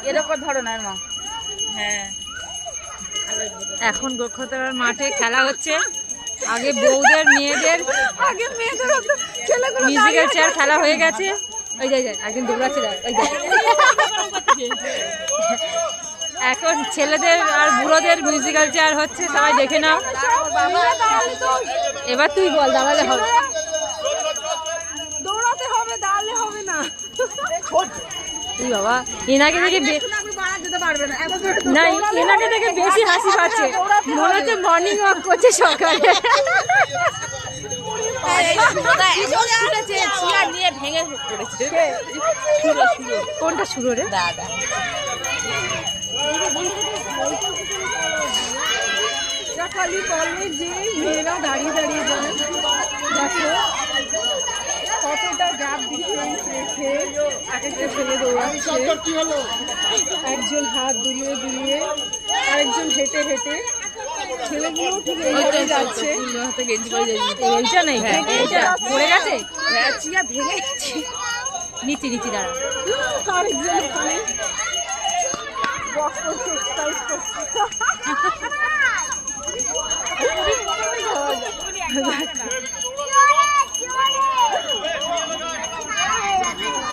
এরকম ধরনের মা। হ্যাঁ, এখন গোক্ষতলার মাঠে খেলা হচ্ছে। আগে বউদের মেয়েদের মিউজিক্যাল চেয়ার খেলা হয়ে গেছে। ওই যাই একদিন দৌড়াচ্ছে এখন ছেলেদের আর বুড়োদের মিউজিক্যাল চেয়ার হচ্ছে, সবাই দেখে নাও। এবার তুই বল, দাঁড়ালে হবে, দৌড়াতে হবে, দাঁড়ালে হবে না। তুই বাবা এনাকে দেখে না, এনাকে দেখে বেশি হাসি পাচ্ছে, মনে হচ্ছে মর্নিং ওয়াক করছে সকালে। কোনটা শুরু রে দাদা? খালি কলেজ যে মেয়েরা দাঁড়িয়ে দাঁড়িয়ে বলে, দেখো কতটা গ্যাপ ডিফারেন্স রেখে এক একটা ছেলে দৌড়াচ্ছে। একজন হাত দুলিয়ে দুলিয়ে, আরেকজন হেঁটে হেঁটে। ছেলেগুলো ঠিক এইভাবে যাচ্ছে। এইটা নেই, এইটা পড়ে গেছে, ভেঙে গেছে। নিচে নিচে দাঁড়া। আরেকজন ওখানে বক্স করছে, এক্সারসাইজ করছে।